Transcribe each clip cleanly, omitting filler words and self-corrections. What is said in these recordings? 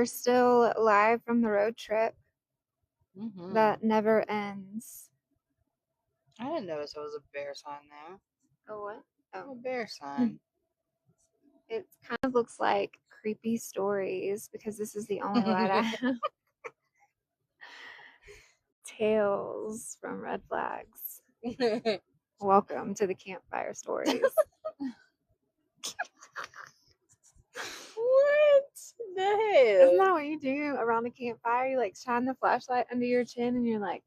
we're still live from the road trip that never ends. I didn't notice there was a bear sign there. Oh, what? Oh, a bear sign. It kind of looks like creepy stories because this is the only light I have. Tales from Red Flags. Welcome to the campfire stories. What the hell? Isn't that what you do around the campfire? You like shine the flashlight under your chin and you're like,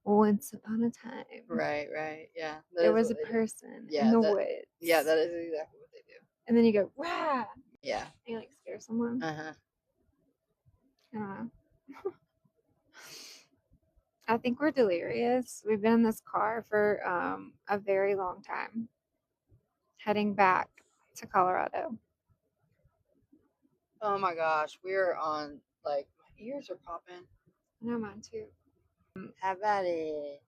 once upon a time. Right, yeah. There was a person in the woods. Yeah, that is exactly what they do. And then you go, rah! Yeah. And you like scare someone. Uh-huh. I don't know. I think we're delirious. We've been in this car for a very long time, heading back to Colorado. Oh my gosh, we're on, like, my ears are popping. I know mine too. How about it?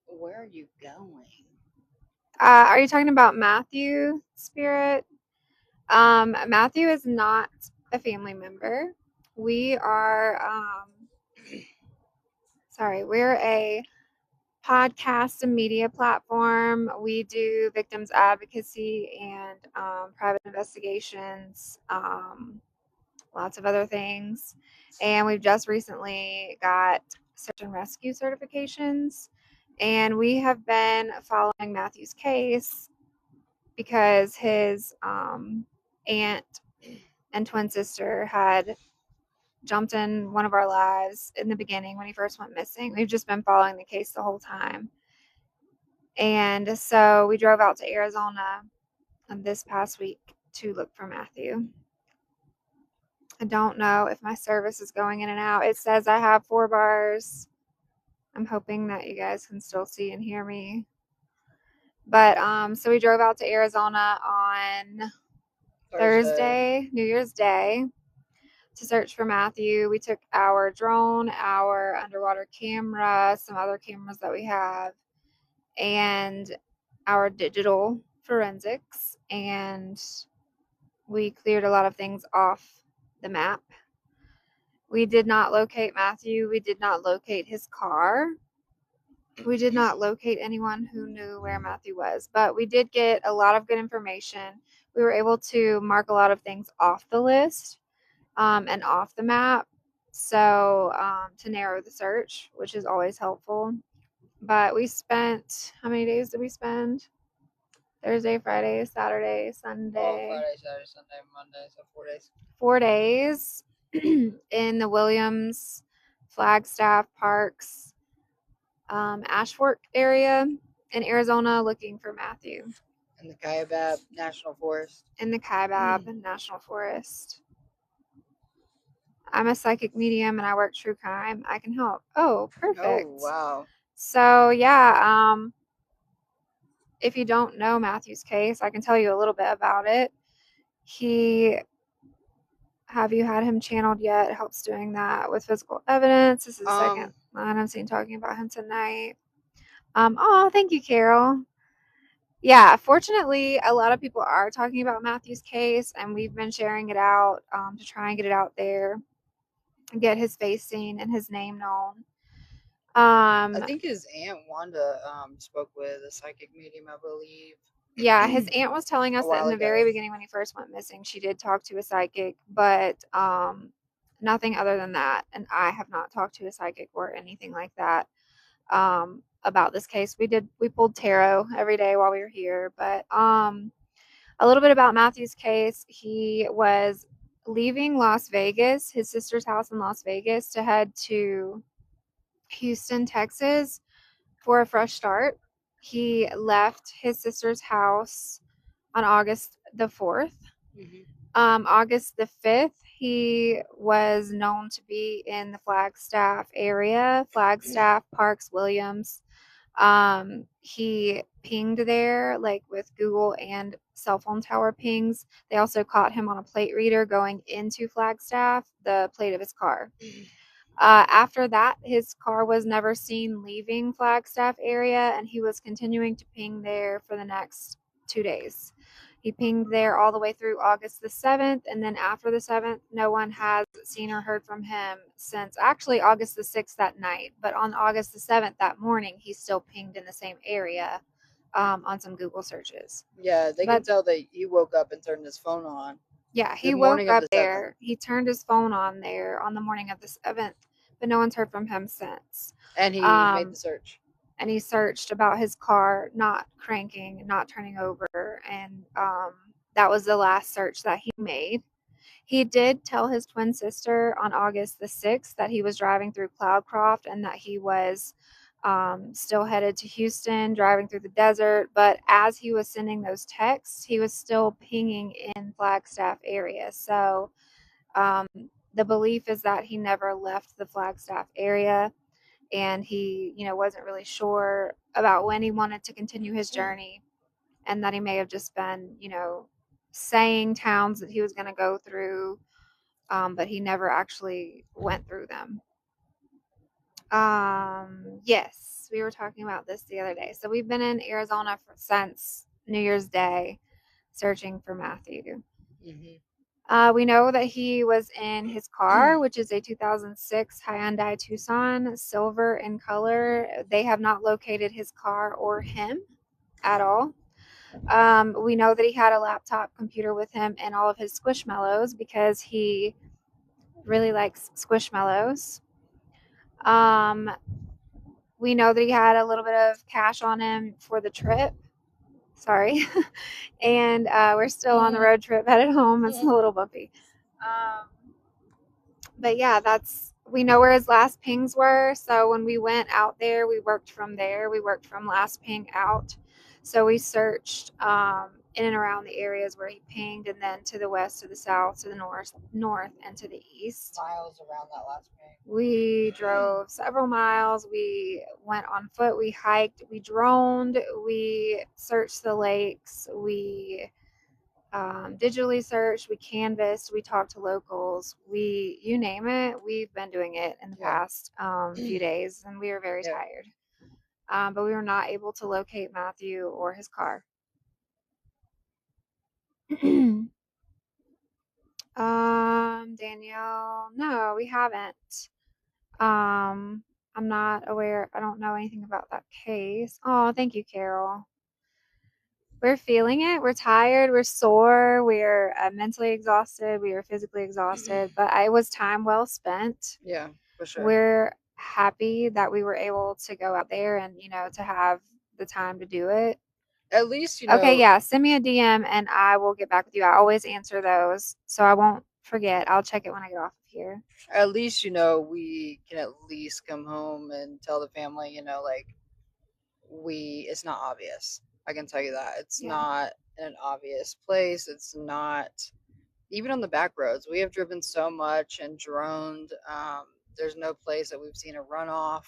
Where are you going? Are you talking about Matthew Spirit? Matthew is not a family member. We are, we're a podcast and media platform. We do victims advocacy and private investigations, lots of other things. And we've just recently got search and rescue certifications. And we have been following Matthew's case because his aunt and twin sister had jumped in one of our lives in the beginning when he first went missing. We've just been following the case the whole time. And so we drove out to Arizona this past week to look for Matthew. I don't know if my service is going in and out. It says I have 4 bars. I'm hoping that you guys can still see and hear me. But so we drove out to Arizona on Thursday, New Year's Day, to search for Matthew. We took our drone, our underwater camera, some other cameras that we have, and our digital forensics, and we cleared a lot of things off the map. We did not locate Matthew. We did not locate his car. We did not locate anyone who knew where Matthew was, but we did get a lot of good information. We were able to mark a lot of things off the list and off the map, so to narrow the search, which is always helpful. But we spent, how many days did we spend? Thursday, Friday, Saturday, Sunday. Friday, Saturday, Sunday, Monday, so 4 days. 4 days in the Williams, Flagstaff, Parks, Ashfork area in Arizona looking for Matthew. In the Kaibab National Forest. In the Kaibab National Forest. I'm a psychic medium and I work true crime. I can help. Oh, perfect. Oh, wow. So, yeah, if you don't know Matthew's case, I can tell you a little bit about it. Have you had him channeled yet? It helps doing that with physical evidence. This is the second line I've seen talking about him tonight. Oh, thank you, Carol. Yeah, fortunately, a lot of people are talking about Matthew's case, and we've been sharing it out to try and get it out there and get his face seen and his name known. I think his aunt Wanda spoke with a psychic medium, I believe. Yeah, his aunt was telling us that in the very beginning when he first went missing, she did talk to a psychic, but nothing other than that. And I have not talked to a psychic or anything like that about this case. We pulled tarot every day while we were here, but a little bit about Matthew's case. He was leaving Las Vegas, his sister's house in Las Vegas, to head to Houston, Texas for a fresh start. He left his sister's house on August the 4th. August the 5th, he was known to be in the Flagstaff area, Flagstaff, Parks, Williams. He pinged there, like with Google and cell phone tower pings. They also caught him on a plate reader going into Flagstaff, the plate of his car. After that, his car was never seen leaving Flagstaff area, and he was continuing to ping there for the next 2 days. He pinged there all the way through August the 7th, and then after the 7th, no one has seen or heard from him since actually August the 6th that night. But on August the 7th that morning, he still pinged in the same area on some Google searches. Yeah, they can tell that he woke up and turned his phone on. Yeah, he woke up there. He turned his phone on there on the morning of the 7th, but no one's heard from him since. And he made the search. And he searched about his car not cranking, not turning over, and that was the last search that he made. He did tell his twin sister on August the 6th that he was driving through Cloudcroft and that he was still headed to Houston, driving through the desert. But as he was sending those texts, he was still pinging in Flagstaff area. So the belief is that he never left the Flagstaff area, and he, wasn't really sure about when he wanted to continue his journey, and that he may have just been, saying towns that he was going to go through, but he never actually went through them. Yes, we were talking about this the other day. So we've been in Arizona since New Year's Day searching for Matthew. We know that he was in his car, which is a 2006 Hyundai Tucson, silver in color. They have not located his car or him at all. We know that he had a laptop computer with him and all of his Squishmallows because he really likes Squishmallows. We know that he had a little bit of cash on him for the trip. Sorry. And we're still on the road trip headed home. It's a little bumpy. But yeah, we know where his last pings were. So when we went out there, we worked from there. We worked from last ping out. So we searched in and around the areas where he pinged, and then to the west, to the south, to the north, and to the east. Miles around that last ping. We drove several miles. We went on foot. We hiked. We droned. We searched the lakes. We digitally searched. We canvassed. We talked to locals. You name it. We've been doing it in the past few days, and we were very tired. But we were not able to locate Matthew or his car. Danielle, no, we haven't. I'm not aware. I don't know anything about that case. Oh, thank you, Carol. We're feeling it. We're tired. We're sore. We're mentally exhausted. We are physically exhausted. But it was time well spent. Yeah, for sure. We're happy that we were able to go out there and, to have the time to do it. At least, Okay, yeah. Send me a DM and I will get back with you. I always answer those, so I won't forget. I'll check it when I get off of here. At least, we can at least come home and tell the family, it's not obvious. I can tell you that. It's not in an obvious place. It's not even on the back roads. We have driven so much and droned. There's no place that we've seen a runoff.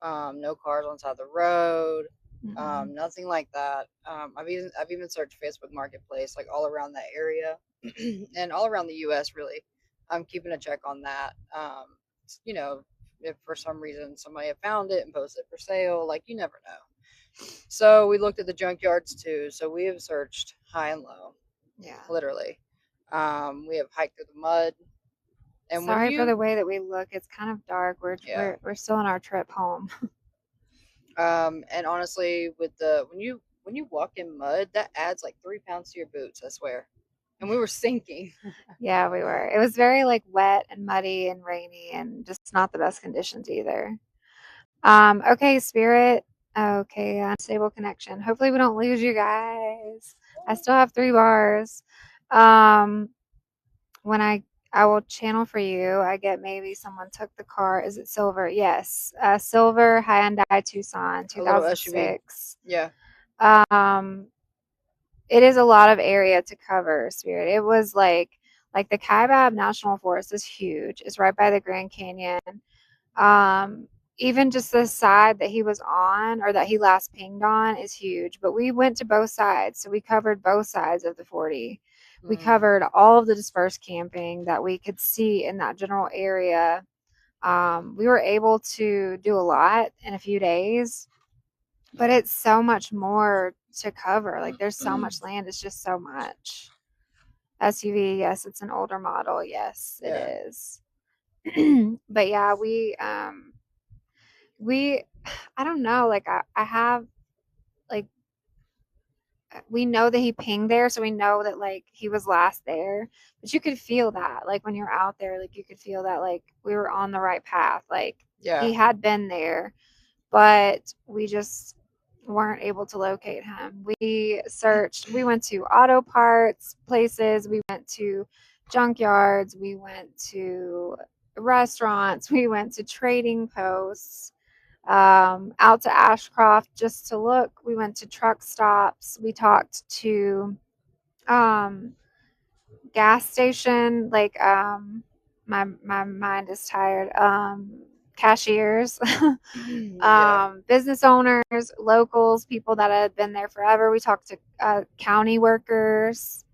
No cars on the side of the road. Nothing like that. I've even searched Facebook Marketplace, like all around that area and all around the US really. I'm keeping a check on that. If for some reason somebody had found it and posted it for sale, like, you never know. So we looked at the junkyards too. So we have searched high and low. Yeah. Literally. We have hiked through the mud. And sorry for the way that we look. It's kind of dark. We're still on our trip home. And honestly, with when you walk in mud, that adds like 3 pounds to your boots, I swear. And we were sinking. Yeah, we were. It was very wet and muddy and rainy and just not the best conditions either. Okay, Spirit. Okay, unstable connection. Hopefully we don't lose you guys. I still have 3 bars. When I will channel for you. I get maybe someone took the car. Is it silver? Yes. Silver Hyundai Tucson, 2006. Yeah. It is a lot of area to cover, Spirit. It was like the Kaibab National Forest is huge. It's right by the Grand Canyon. Even just the side that he was on or that he last pinged on is huge. But we went to both sides. So we covered both sides of the 40. We covered all of the dispersed camping that we could see in that general area. We were able to do a lot in a few days, but it's so much more to cover. Like there's so much land. It's just so much. SUV, yes, it's an older model. Yes, it Yeah. is. But yeah, we I don't know, like I have like we know that he pinged there, so we know that like he was last there. But you could feel that, like when you're out there, like you could feel that like we were on the right path. Like Yeah. he had been there, but we just weren't able to locate him. We searched, we went to auto parts places, we went to junkyards, we went to restaurants, we went to trading posts, out to Ashcroft just to look. We went to truck stops. We talked to um, gas station, like my mind is tired. Cashiers, Yeah. business owners, locals, people that had been there forever. We talked to county workers.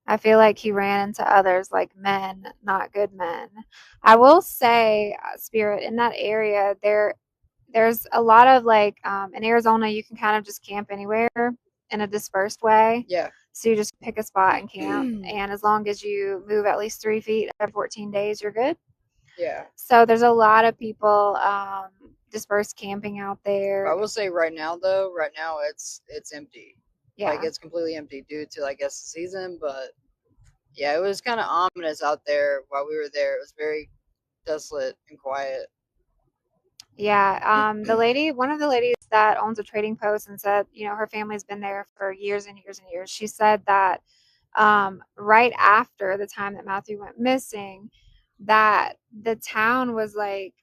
I feel like he ran into others like men, not good men. I will say, Spirit, in that area, there's a lot of like in Arizona, you can kind of just camp anywhere in a dispersed way. Yeah. So you just pick a spot and camp. And as long as you move at least 3 feet every 14 days, you're good. Yeah. So there's a lot of people dispersed camping out I there. will say right now though, right now it's empty. Like Yeah. it's completely empty due to I guess the season, but yeah, it was kind of ominous out there while we were there. It was very desolate and quiet. Yeah, one of the ladies that owns a trading post and said, you know, her family's been there for years and years and years. She said that right after the time that Matthew went missing, that the town was like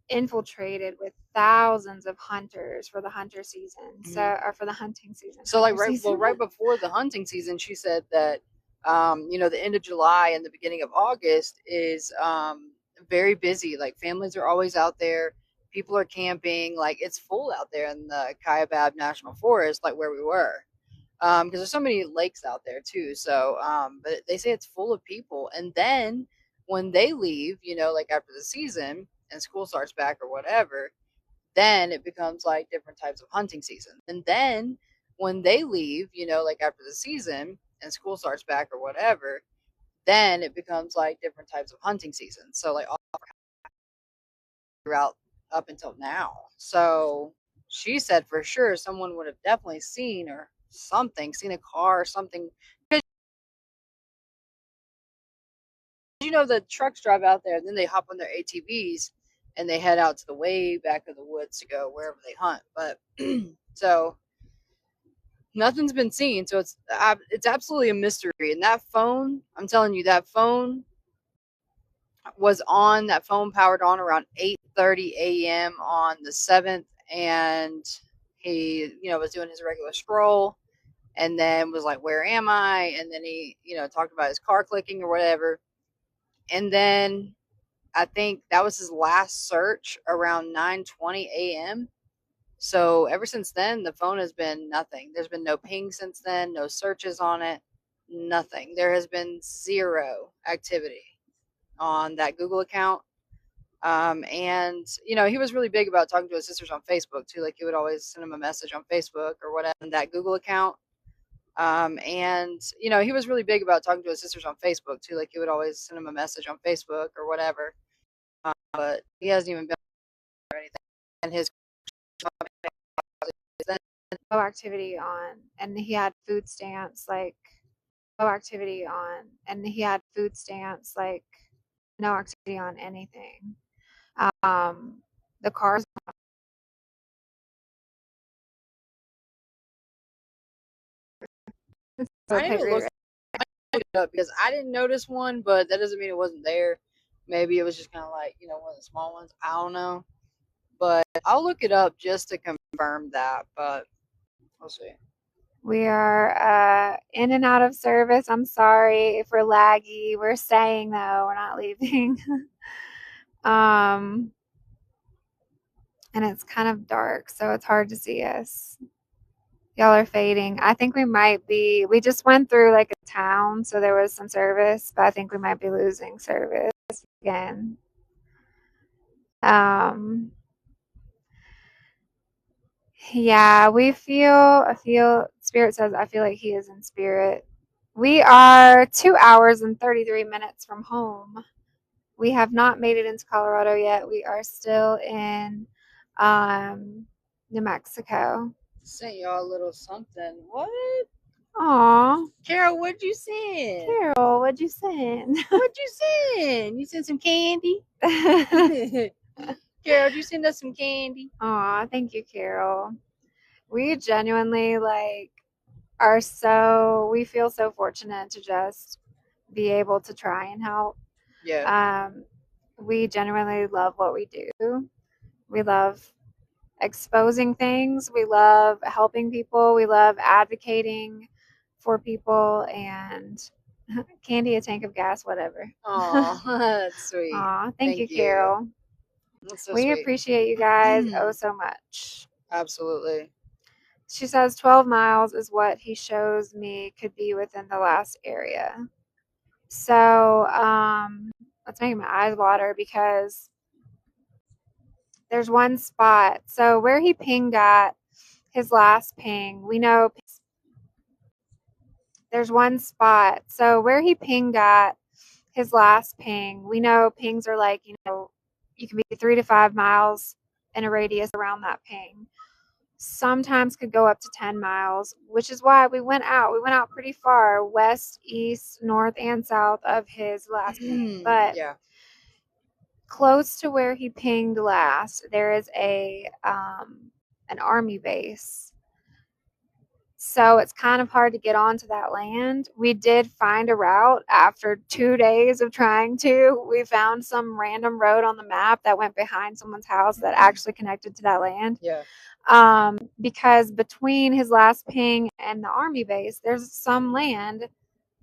infiltrated with thousands of hunters for the hunter season. So, Mhm. or for the hunting season, So like hunter season. right before the hunting season, she said that the end of July and the beginning of August is very busy. Like families are always out there, people are camping, like it's full out there in the Kaibab National Forest, like where we were. Because there's so many lakes out there too. So, but they say it's full of people. And then when they leave, like after the season and school starts back or whatever, then it becomes like different types of hunting season. And then when they leave, like after the season and school starts back or whatever, then it becomes like different types of hunting season. So like all throughout up until now. So she said for sure someone would have definitely seen or something, seen a car or something. The trucks drive out there and then they hop on their ATVs and they head out to the way back of the woods to go wherever they hunt. But so nothing's been seen, so it's absolutely a mystery. And that phone, I'm telling you, that phone powered on around 8:30 a.m. on the 7th, and he was doing his regular scroll and then was like, where am I? And then he talked about his car clicking or whatever. And then I think that was his last search around 9:20 a.m. So ever since then, the phone has been nothing. There's been no ping since then, no searches on it, nothing. There has been zero activity on that Google account. And he was really big about talking to his sisters on Facebook too. Like he would always send them a message on Facebook or whatever on that Google account. And he was really big about talking to his sisters on Facebook too. Like he would always send them a message on Facebook or whatever. But he hasn't even been or anything. And his No activity on, and he had food stamps, like no activity on, and he had food stamps, like no activity on anything. The cars I the need plate to look reader. it up because I didn't notice one, but that doesn't mean it wasn't there. Maybe it was just kind of like one of the small ones. I don't know, but I'll look it up just to confirm that. But we'll see. We are in and out of service. I'm sorry if we're laggy. We're staying though. We're not leaving. um, and it's kind of dark, so it's hard to see us. Y'all are fading. I think we might be. We just went through like a town, so there was some service, but I think we might be losing service again. Um, Yeah, I feel, Spirit says, I feel like he is in spirit. We are 2 hours and 33 minutes from home. We have not made it into Colorado yet. We are still in New Mexico. Sent y'all a little something. What? Aw, Carol, what'd you send? Carol, what'd you send? What'd you send? You sent some candy? Carol, did you send us some candy? Aw, thank you, Carol. We genuinely we feel so fortunate to just be able to try and help. Yeah. We genuinely love what we do. We love exposing things. We love helping people. We love advocating for people and candy, a tank of gas, whatever. Aw, that's sweet. Aw, thank you, Thank you. Carol. That's so We sweet. appreciate you guys oh so much. Absolutely. She says 12 miles is what he shows me could be within the last area. So, that's making my eyes water because there's one spot. So where he pinged at his last ping, we know there's one spot. So where he pinged at his last ping, we know pings are like, you can be 3 to 5 miles in a radius around that ping. Sometimes could go up to 10 miles, which is why we went out. We went out pretty far, west, east, north, and south of his last ping. But yeah. close to where he pinged last, there is an army base. So it's kind of hard to get onto that land. We did find a route after 2 days of trying to. We found some random road on the map that went behind someone's house that actually connected to that land. Yeah. Because between his last ping and the army base, there's some land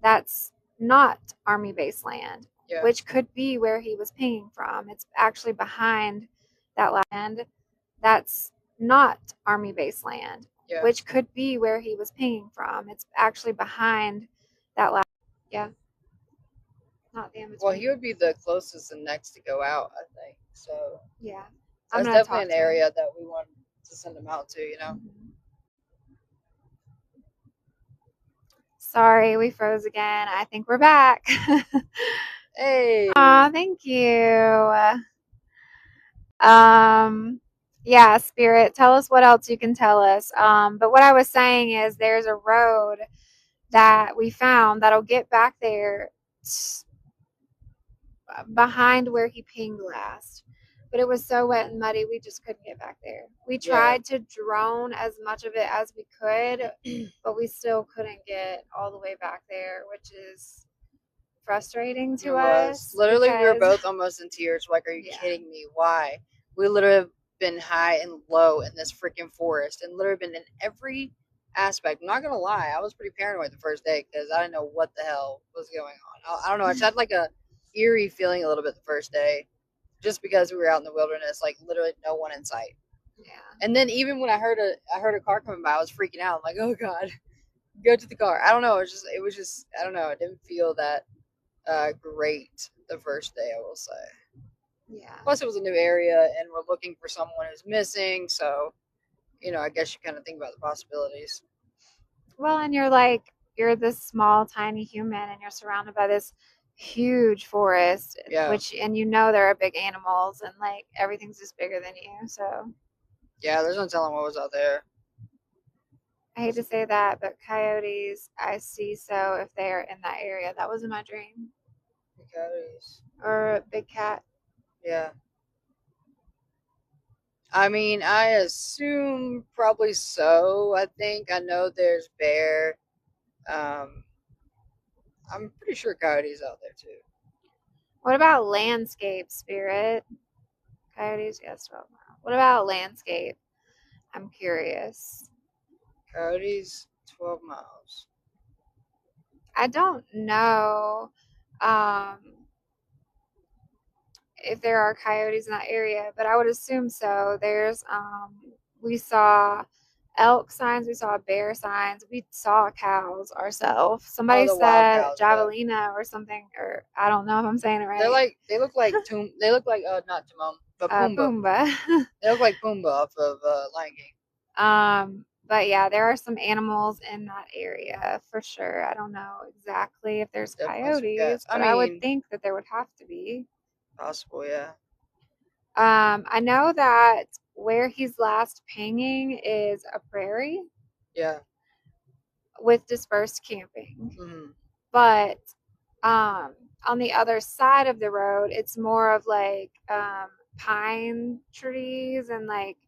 that's not army base land, Yeah. which could be where he was pinging from. It's actually behind that land that's not army base land, Yeah. which could be where he was pinging from. It's actually behind that land. Yeah. Not the in between. Well, he would be the closest and next to go out, I think. So Yeah. that's definitely an area that we want to send him out to, you know? Mm-hmm. Sorry, we froze again. I think we're back. Hey. Aw, thank you. Yeah, Spirit, tell us what else you can tell us. But what I was saying is there's a road that we found that'll get back there behind where he pinged last. But it was so wet and muddy, we just couldn't get back there. We tried to drone as much of it as we could, but we still couldn't get all the way back there, which is frustrating to us. Literally, we were both almost in tears. Like, are you kidding me? Why? We literally have been high and low in this freaking forest and literally been in every aspect. I'm not going to lie. I was pretty paranoid the first day because I didn't know what the hell was going on. I don't know. I just had like a eerie feeling a little bit the first day just because we were out in the wilderness, like literally no one in sight. Yeah. And then even when I heard a car coming by, I was freaking out. I'm like, oh God, go to the car. I don't know. It was just, I don't know. It didn't feel that great the first day, I will say. Yeah. Plus, it was a new area, and we're looking for someone who's missing. So, I guess you kind of think about the possibilities. Well, and you're this small, tiny human, and you're surrounded by this huge forest. Yeah. And there are big animals, and like everything's just bigger than you. So. Yeah, there's no telling what was out there. I hate to say that, but coyotes, I see so if they're in that area. That was in my dream. Coyotes. Or a big cat. Yeah. I mean, I assume probably so. I know there's bear. I'm pretty sure coyotes out there too. What about landscape, Spirit? Coyotes, yes, 12 miles. What about landscape? I'm curious. Coyotes, 12 miles. I don't know if there are coyotes in that area, but I would assume so. We saw elk signs, we saw bear signs, we saw cows ourselves. Somebody said cows, javelina or something, or I don't know if I'm saying it right. They look like not Timon, but Pumbaa. Pumbaa. They look like Pumbaa off of Lion King. But yeah, there are some animals in that area for sure. I don't know exactly if there's Definitely some cats. coyotes, I but I would mean, think that there would have to be. possible, yeah. I know that where he's last pinging is a prairie Yeah. with dispersed camping. Mm-hmm. But um, on the other side of the road, it's more of like pine trees and like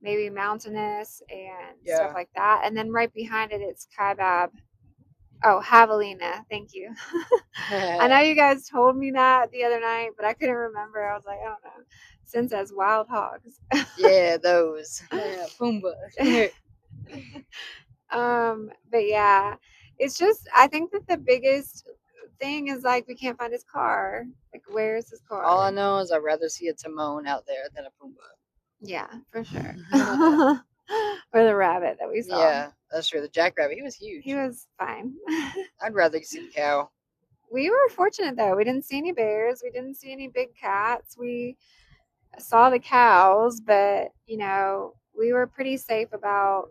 maybe mountainous and stuff Yeah. like that. And then right behind it, it's Kaibab. Oh, Javelina. Thank you. I know you guys told me that the other night, but I couldn't remember. I was like, I don't know. Since as wild hogs. Yeah, those. Yeah, Pumbaa. But yeah, it's just I think that the biggest thing is like we can't find his car. Like, where's his All I car? know is I'd rather see a Timon out there than a Yeah, for sure. Pumbaa. Or the rabbit that we saw. Yeah, that's true. The jackrabbit, he was He huge. was fine. I'd rather see the cow. We were fortunate though. We didn't see any bears. We didn't see any big cats. We saw the cows, but we were pretty safe about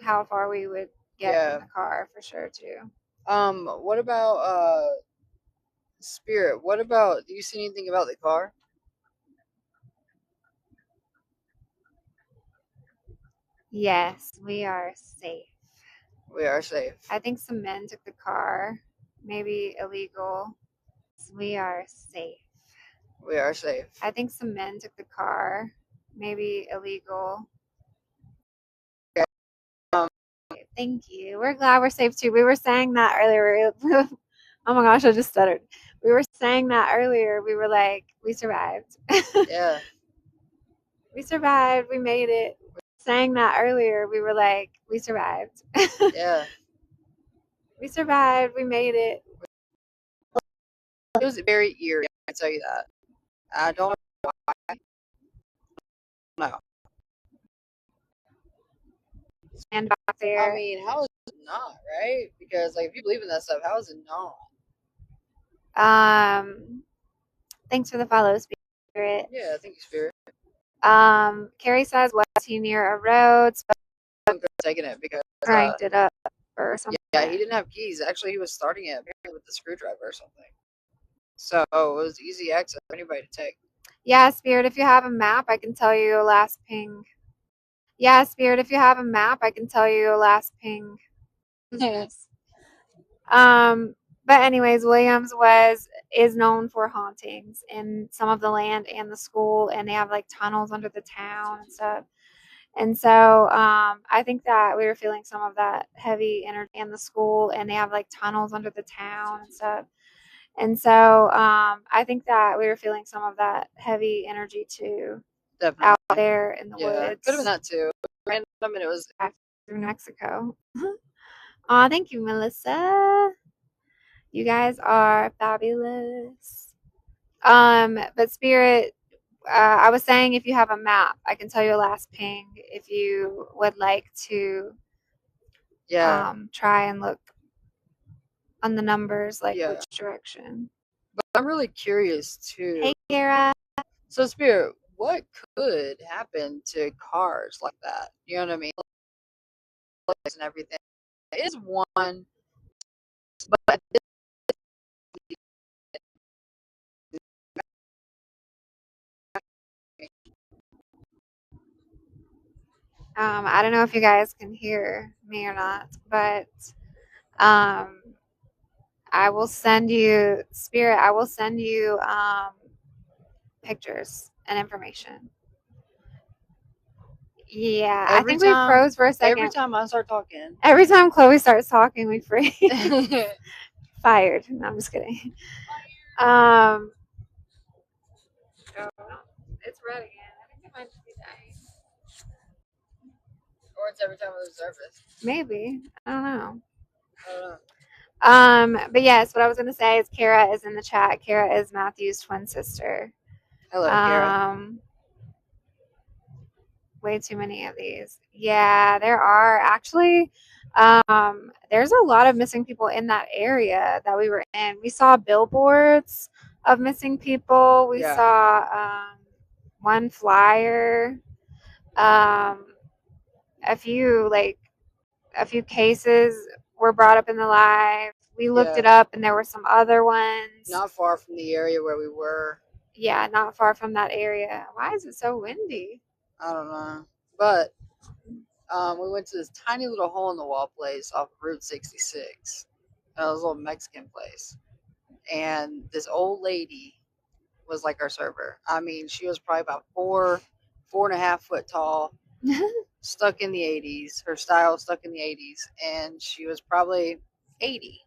how far we would get in Yeah. the car for sure too. What about Spirit? What about, do you see anything about the car? Yes, we are safe. We are safe. I think some men took the car, maybe illegal. We are safe. We are safe. I think some men took the car, maybe illegal. Um, Thank you. We're glad we're safe too. We were saying that earlier. Oh my gosh, I just stuttered. We were saying that earlier. We were like, we survived. yeah. We survived. We made it. Saying that earlier. We were like, we survived. Yeah. We survived. We made it. It was very eerie, I can tell you that. I don't know. And back there. I mean, how is it not, right? Because, like, if you believe in that stuff, how is it not? Thanks for the follow, Spirit. Yeah, thank you, Spirit. Carrie says, was he near a road? So I'm taking it because, cranked it up or something. yeah, he didn't have keys. Actually, he was starting it apparently with the screwdriver or something. So it was easy access for anybody to take. Yeah, Spirit, if you have a map, I can tell you last ping. Yeah, Spirit, if you have a map, I can tell you last ping. Yes. But anyways, Williams is known for hauntings in some of the land and the school, and they have like tunnels under the town and stuff. And so I think that we were feeling some of that heavy energy in the school, and they have like tunnels under the town and stuff. And so I think that we were feeling some of that heavy energy too. Definitely. Out there in the woods. Could have been that too. Random, and it was through Mexico. Aw, thank you, Melissa. You guys are fabulous. But Spirit, I was saying if you have a map, I can tell you a last ping if you would like to try and look on the numbers, like which direction. But I'm really curious too. Hey, Kara. So, Spirit, what could happen to cars like that? You know what I mean? And everything. It is one, but I don't know if you guys can hear me or not, but I will send you, Spirit, I will send you pictures and information. Yeah, I think we froze for a second. Every time I start talking. Every time Chloe starts talking, we freeze. Fired. No, I'm just kidding. Oh, it's red again. I think it might just be dying. Or it's every time we lose service. Maybe. I don't know. But yes, what I was gonna say is Kara is in the chat. Kara is Matthew's twin sister. Hello, Kara. Way too many of these. Yeah, there are actually. There's a lot of missing people in that area that we were in. We saw billboards of missing people. We saw one flyer. a few cases were brought up in the live. We looked it up, and there were some other ones. Not far from the area where we were. Yeah, not far from that area. Why is it so windy? I don't know. But we went to this tiny little hole in the wall place off Route 66. It was a little Mexican place. And this old lady was like our server. I mean, she was probably about 4.5 foot tall, stuck in the 80s. Her style stuck in the 80s. And she was probably 80.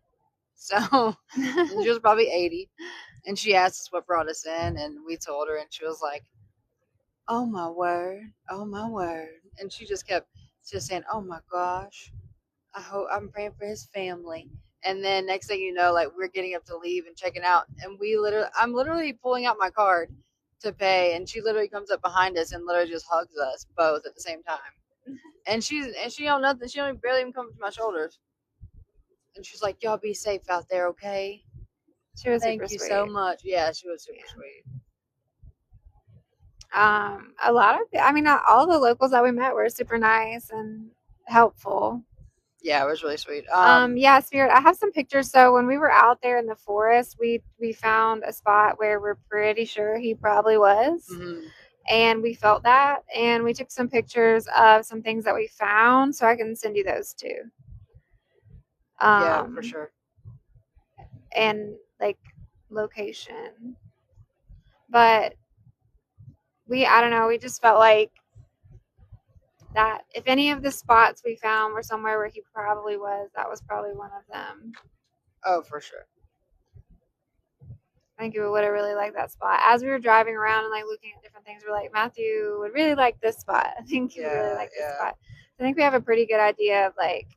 So she was probably 80. And she asked us what brought us in. And we told her. And she was like, oh my word. Oh my word. And she just kept just saying, oh my gosh. I'm praying for his family. And then next thing you know, like we're getting up to leave and checking out, and I'm literally pulling out my card to pay, and she literally comes up behind us and literally just hugs us both at the same time. And she don't nothing. She don't barely even come to my shoulders. And she's like, "Y'all be safe out there, okay?" She was Thank super you sweet. so much. Yeah, she was super sweet. A lot of, I mean, all the locals that we met were super nice and helpful. Yeah, it was really sweet. Yeah, Spirit, I have some pictures. So when we were out there in the forest, we found a spot where we're pretty sure he probably was. Mm-hmm. And we felt that, and we took some pictures of some things that we found, so I can send you those too. Yeah, for sure. And like location. But I don't know, we just felt like that if any of the spots we found were somewhere where he probably was, that was probably one of them. Oh, for sure. I think we would have really liked that spot. As we were driving around and like looking at different things, we're like, Matthew would really like this spot. I think he would really like this spot. I think we have a pretty good idea of like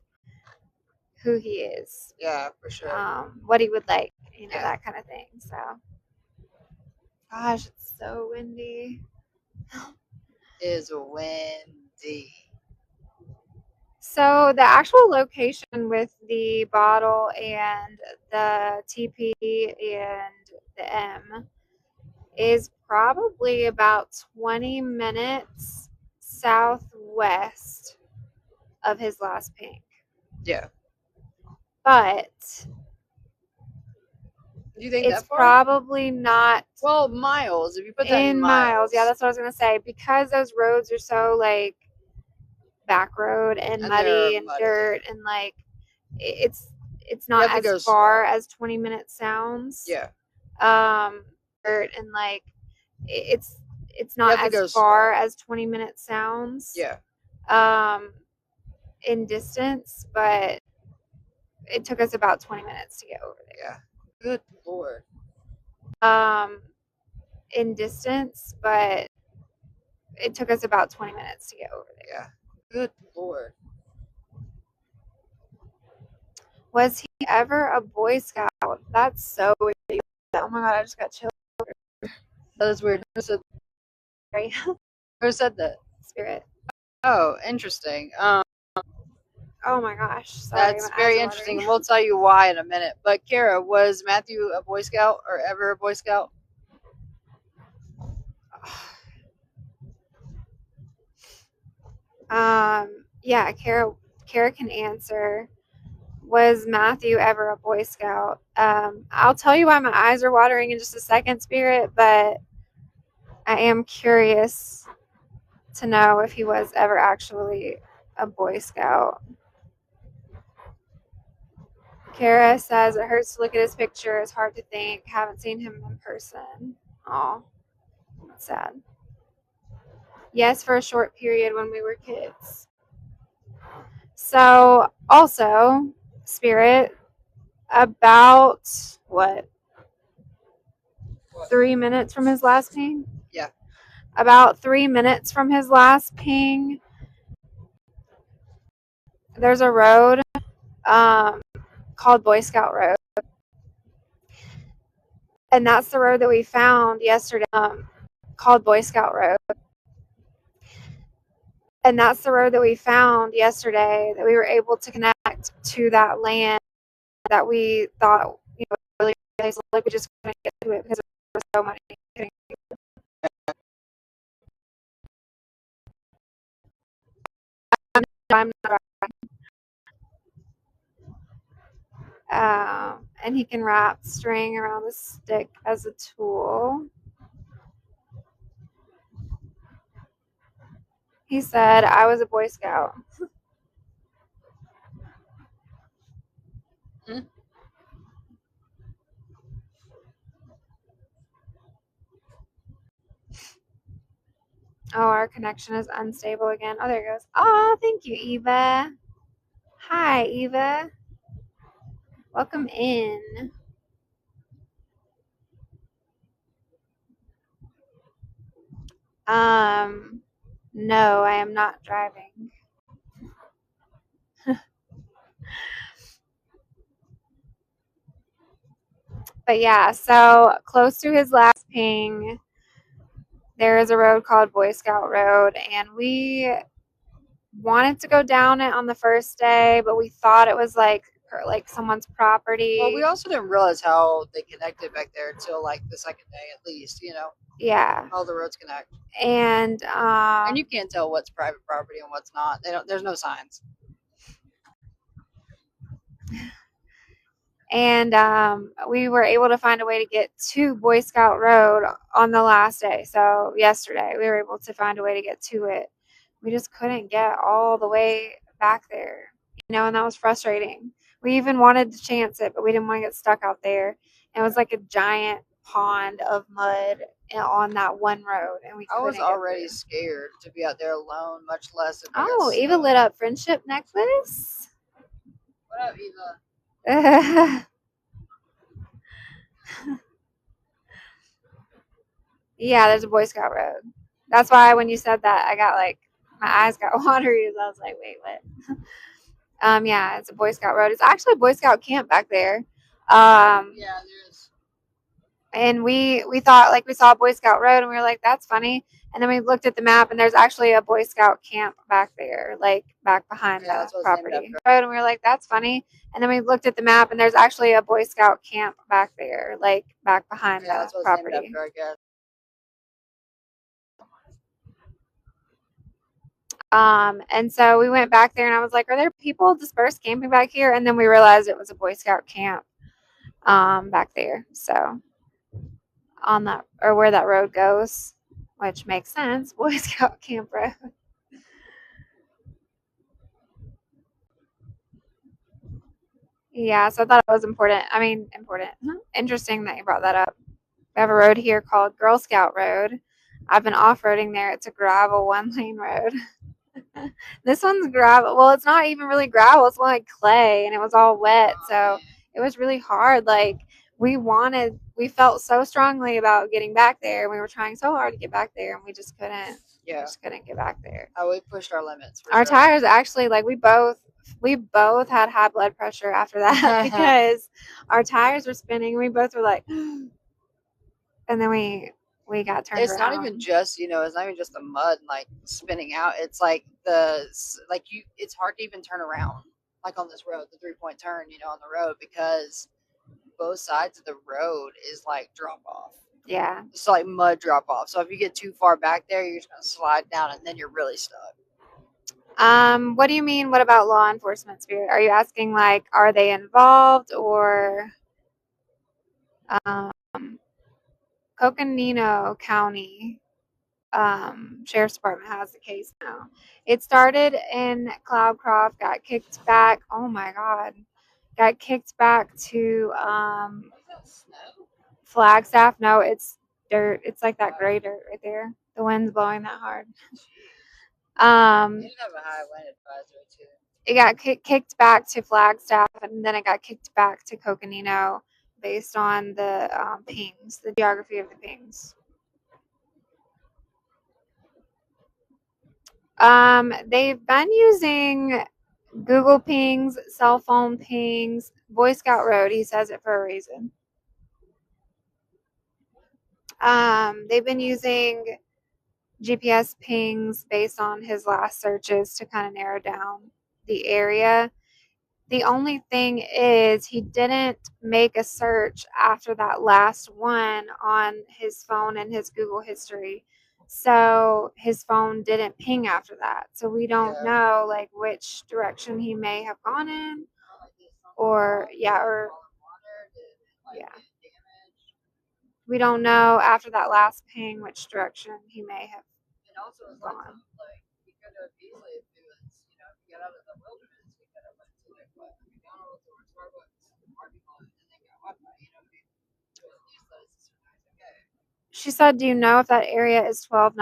who he is. Yeah, for sure. What he would like, that kind of thing. So, gosh, it's so windy. It is windy. So the actual location with the bottle and the TP and the M is probably about 20 minutes southwest of his last pink. Yeah. But do you think it's that far? Probably not. Well, miles. If you put that in miles. Yeah, that's what I was going to say. Because those roads are so like back road and muddy and dirt and like it's not as far as 20 minutes sounds. Yeah. Dirt and like it's not as far as 20 minutes sounds. Yeah. In distance, but it took us about 20 minutes to get over there. Yeah. Good Lord. In distance, but it took us about 20 minutes to get over there. Yeah. Good Lord. Was he ever a Boy Scout? That's so weird. Oh my God, I just got chills. That is weird. Who said that? Spirit. Oh, interesting. Oh my gosh. Sorry, that's very interesting. And we'll tell you why in a minute. But Kara, was Matthew a Boy Scout or ever a Boy Scout? Yeah, Kara can answer. Was Matthew ever a Boy Scout? I'll tell you why my eyes are watering in just a second, Spirit, but I am curious to know if he was ever actually a Boy Scout. Kara says it hurts to look at his picture. It's hard to think. Haven't seen him in person. Oh, that's sad. Yes, for a short period when we were kids. So, also, Spirit, about what? 3 minutes from his last ping? Yeah. About 3 minutes from his last ping, there's a road called Boy Scout Road. And that's the road that we found yesterday, called Boy Scout Road. And that's the road that we found yesterday that we were able to connect to that land that we thought, really, like we just couldn't get to it because there was so much. I'm not. And he can wrap string around the stick as a tool. He said, I was a Boy Scout. Hmm? Oh, our connection is unstable again. Oh, there it goes. Oh, thank you, Eva. Hi, Eva. Welcome in. No, I am not driving. But yeah, so close to his last ping, there is a road called Boy Scout Road, and we wanted to go down it on the first day, but we thought it was like someone's property. Well, we also didn't realize how they connected back there until like the second day, at least. Yeah. All the roads connect, and you can't tell what's private property and what's not. There's no signs. And we were able to find a way to get to Boy Scout Road on the last day. So yesterday, we were able to find a way to get to it. We just couldn't get all the way back there, and that was frustrating. We even wanted to chance it, but we didn't want to get stuck out there. And it was like a giant pond of mud on that one road, and we I was couldn't get already through. scared to be out there alone, much less if I got Oh, Eva stuck. lit up friendship necklace. What up, Eva? Yeah, there's a Boy Scout road. That's why when you said that, I got like my eyes got watery. I was like, wait, what? Yeah, it's a Boy Scout road. It's actually a Boy Scout camp back there. Yeah, there's. And we thought like we saw a Boy Scout road, and we were like, that's funny. And then we looked at the map, and there's actually a Boy Scout camp back there, like back behind the property. Road, and we were like, that's funny. And then we looked at the map, and there's actually a Boy Scout camp back there, like back behind the property. Named after, I guess. And so we went back there, and I was like, are there people dispersed camping back here? And then we realized it was a Boy Scout camp back there. So on that, or where that road goes, which makes sense, Boy Scout camp road. Yeah, so I thought it was important. Interesting that you brought that up. We have a road here called Girl Scout Road. I've been off-roading there. It's a gravel one-lane road. This one's gravel. Well, it's not even really gravel. It's more like clay, and it was all wet. So it was really hard. Like we felt so strongly about getting back there. We were trying so hard to get back there, and we just couldn't. Yeah. Just couldn't get back there. Oh, we pushed our limits. Our tires actually, like we both had high blood pressure after that because our tires were spinning. We both were like, and then we got turned around. It's not even just it's not even just the mud like spinning out. It's like it's hard to even turn around like on this road, the 3-point turn, on the road, because both sides of the road is like drop off. Yeah, it's like mud drop off. So if you get too far back there, you're just gonna slide down, and then you're really stuck. What do you mean? What about law enforcement, Spirit? Are you asking like, are they involved, or Coconino County Sheriff's Department has the case now. It started in Cloudcroft, got kicked back. Oh my God, got kicked back to Flagstaff. No, it's dirt. It's like that gray dirt right there. The wind's blowing that hard. You didn't have a high wind advisory too. It got kicked back to Flagstaff, and then it got kicked back to Coconino based on the pings, the geography of the pings. They've been using Google pings, cell phone pings, Boy Scout Road. He says it for a reason. They've been using GPS pings based on his last searches to kind of narrow down the area. The only thing is he didn't make a search after that last one on his phone and his Google history. So his phone didn't ping after that. So we don't Yeah. know like which direction he may have gone in, or yeah. We don't know after that last ping which direction he may have And also, it's like gone. like he could have easily, if it was, if you got out of the wilderness, he could have went to like what McDonald's or Starbucks parking lot and then got Wi-Fi. You know, so at least that is okay. She said, "Do you know if that area is 12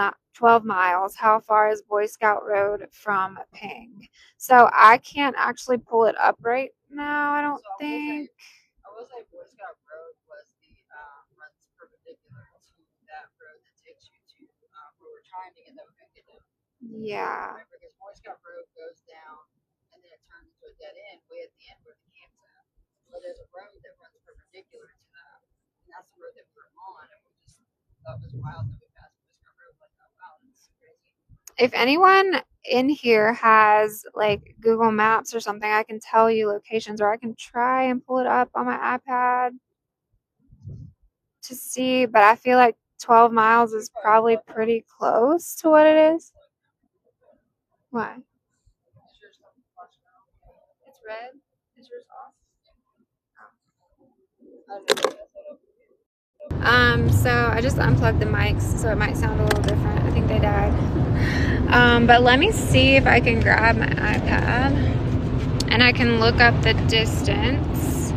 miles? How far is Boy Scout Road from Ping?" So I can't actually pull it up right now, I don't think. I will say Boy Scout Road was the runs perpendicular to that road that takes you to where we're trying to get that we couldn't get down. Yeah. Right? Because Boy Scout Road goes down and then it turns into a dead end way at the end where the camp's at. But there's a road that runs perpendicular to that, and that's the road that we're on, and we just thought it was wild that we passed Boy Scout Road. Like, oh wow, that's crazy. If anyone in here has like Google Maps or something, I can tell you locations, or I can try and pull it up on my iPad to see, but I feel like 12 miles is probably pretty close to what it is. Why? It's red. Is yours off? So I just unplugged the mics, so it might sound a little different. I think they died. But let me see if I can grab my iPad and I can look up the distance.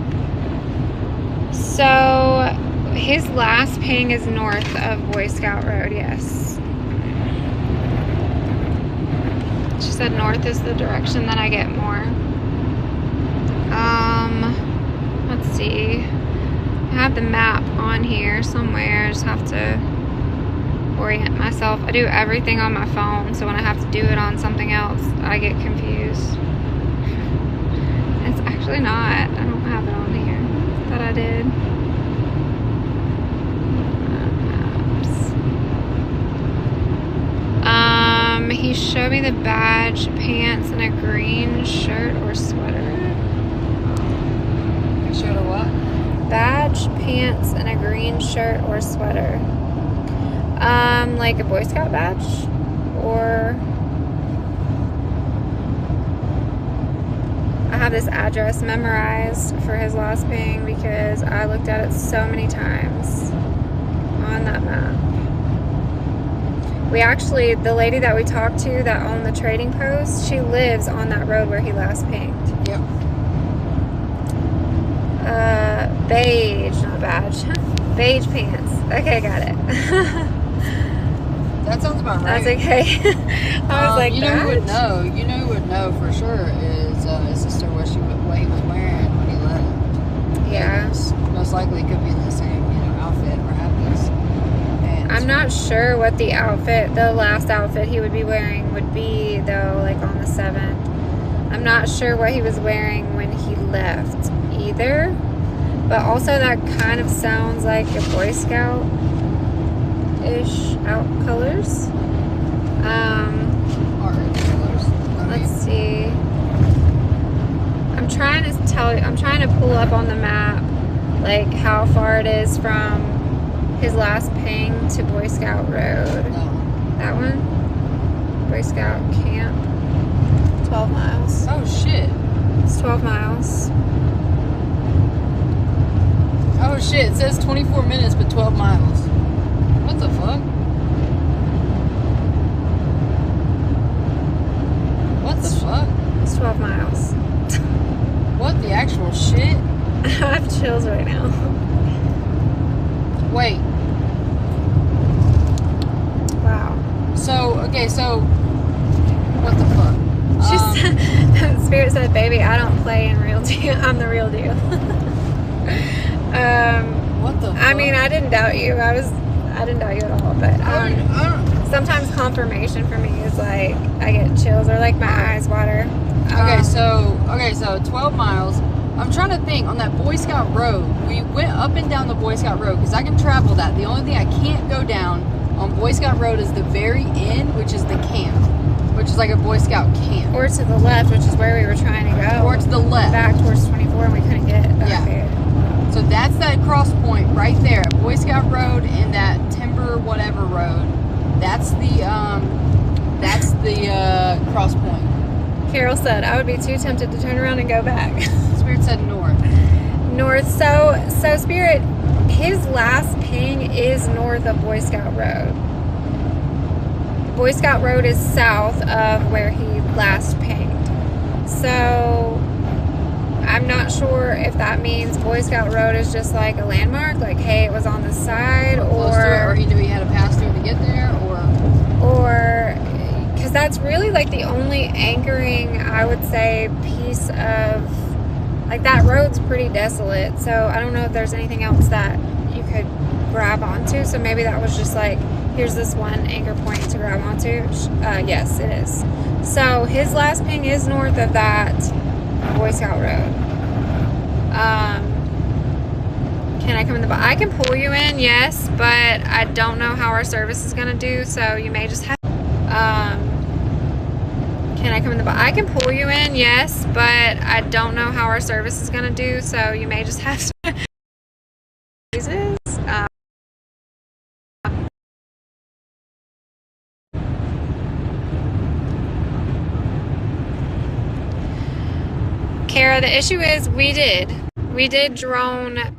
So his last ping is north of Boy Scout Road, yes. She said north is the direction that I get more. Let's see. I have the map on here somewhere. I just have to orient myself. I do everything on my phone, so when I have to do it on something else, I get confused. It's actually not. I don't have it on here. I thought I did. Maps. He showed me the badge, pants, and a green shirt or sweater. Shirt or what? Badge, pants, and a green shirt or sweater. Like a Boy Scout badge, or I have this address memorized for his last ping because I looked at it so many times on that map. We actually, the lady that we talked to that owned the trading post, she lives on that road where he last pinged. Yep. Beige, not badge. Beige pants. Okay, got it. That sounds about right. That's okay. I was like, you know who would know? You know who would know for sure is his sister. What he was wearing when he left. Yeah. Most likely could be in the same, outfit or have these pants. I'm not sure what the last outfit he would be wearing would be though, like on the 7th. I'm not sure what he was wearing when he left either. But also that kind of sounds like a Boy Scout-ish out colors. Let's see. I'm trying to pull up on the map like how far it is from his last ping to Boy Scout Road. That one? Boy Scout Camp. 12 miles. Oh shit. It's 12 miles. Oh shit, it says 24 minutes but 12 miles. What the fuck? What the fuck? It's 12 miles. What the actual shit? I have chills right now. Wait. Wow. So, okay, so what the fuck? She said, Spirit said, "Baby, I don't play in real deal. I'm the real deal." What the fuck? I mean, I didn't doubt you. I didn't doubt you at all, but sometimes confirmation for me is like I get chills or like my eyes water. Okay, so 12 miles. I'm trying to think on that Boy Scout road. We went up and down the Boy Scout road because I can travel that. The only thing I can't go down on Boy Scout road is the very end, which is the camp, which is like a Boy Scout camp. Or to the left, which is where we were trying to go. Or to the left. Back towards 24 and we couldn't get back there. So that's that cross point right there. Boy Scout road and that timber whatever road. That's Carol said. I would be too tempted to turn around and go back. Spirit said north. North. So Spirit, his last ping is north of Boy Scout Road. Boy Scout Road is south of where he last pinged. So I'm not sure if that means Boy Scout Road is just like a landmark, like, hey, it was on the side, or he knew he had to pass through to get there, or because that's really like the only anchoring, I would say, piece of, like, that road's pretty desolate. So I don't know if there's anything else that you could grab onto. So maybe that was just like, here's this one anchor point to grab onto. Yes, it is. So his last ping is north of that Boy Scout Road. Can I come in the box? I can pull you in, yes, but I don't know how our service is gonna do, so you may just have. Can I come in the box? I can pull you in, yes, but I don't know how our service is gonna do, so you may just have to. Kara, the issue is we did drone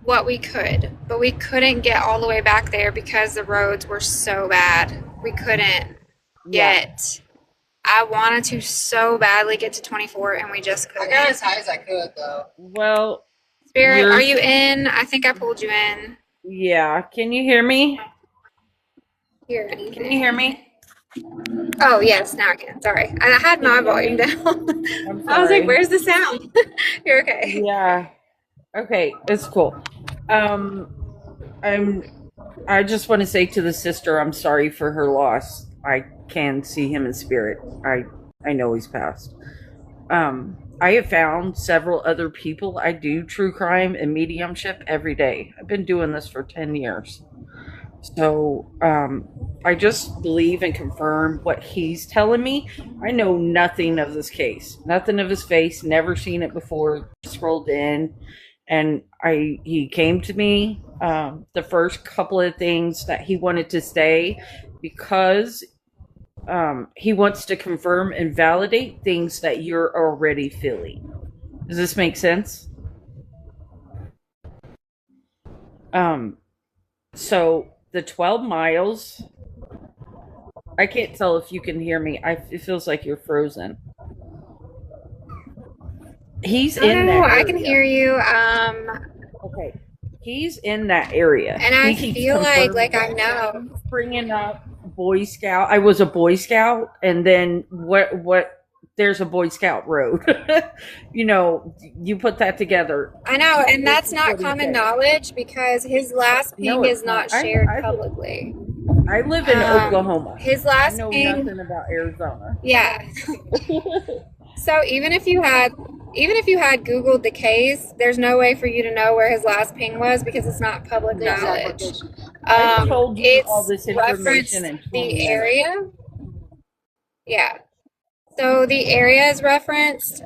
what we could, but we couldn't get all the way back there because the roads were so bad. We couldn't get. I wanted to so badly get to 24, and we just couldn't. I got as high as I could, though. Well, Spirit, are you in? I think I pulled you in. Yeah. Can you hear me? Here. Can you hear me? Oh, yes, now I can. Sorry. I had my volume down. I was like, where's the sound? You're okay. Yeah. Okay, it's cool. I just want to say to the sister, I'm sorry for her loss. I can see him in spirit. I know he's passed. I have found several other people. I do true crime and mediumship every day. I've been doing this for 10 years. So I just believe and confirm what he's telling me. I know nothing of this case, nothing of his face, never seen it before. Scrolled in, and he came to me. The first couple of things that he wanted to say, because he wants to confirm and validate things that you're already feeling. Does this make sense? So the 12 miles, I can't tell if you can hear me. It feels like you're frozen. He's in that area. I can hear you. Okay. He's in that area. And I feel like I know. Bringing up Boy Scout. I was a Boy Scout, and then what there's a Boy Scout road. You put that together. I know, and that's not common knowledge because his last ping is not shared publicly. I live in Oklahoma. His last ping. I know nothing about Arizona. Yeah. So even if you had Googled the case, there's no way for you to know where his last ping was because it's not public knowledge. I told you all this information in the area. Yeah. So the area is referenced,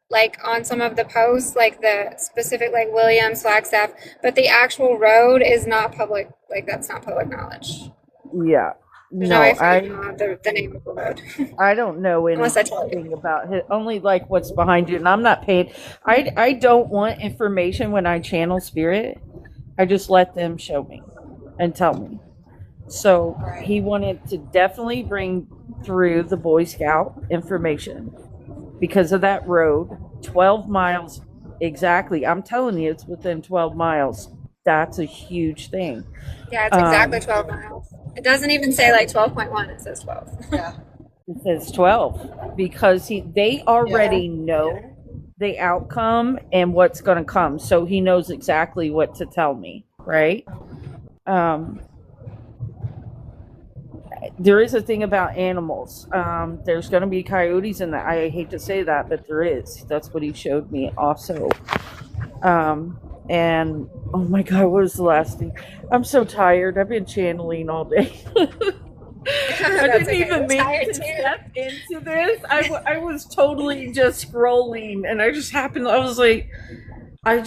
like on some of the posts, like the specific, like Williams, Flagstaff, but the actual road is not public. Like that's not public knowledge. Yeah. There's no way for you to know the name of the road. I don't know anything about it. Only like what's behind you, and I'm not paid. I don't want information when I channel spirit. I just let them show me and tell me. So he wanted to definitely bring through the Boy Scout information because of that road. 12 miles exactly. I'm telling you, it's within 12 miles. That's a huge thing. Yeah, it's exactly 12 miles. It doesn't even say like 12.1. It says 12. Yeah. It says 12 because they already know the outcome and what's going to come. So he knows exactly what to tell me, right? There is a thing about animals. There's going to be coyotes in that. I hate to say that, but there is. That's what he showed me also. And oh my God, what was the last thing? I'm so tired. I've been channeling all day. I didn't even mean to step into this. I was totally just scrolling, and I just happened. I was like, I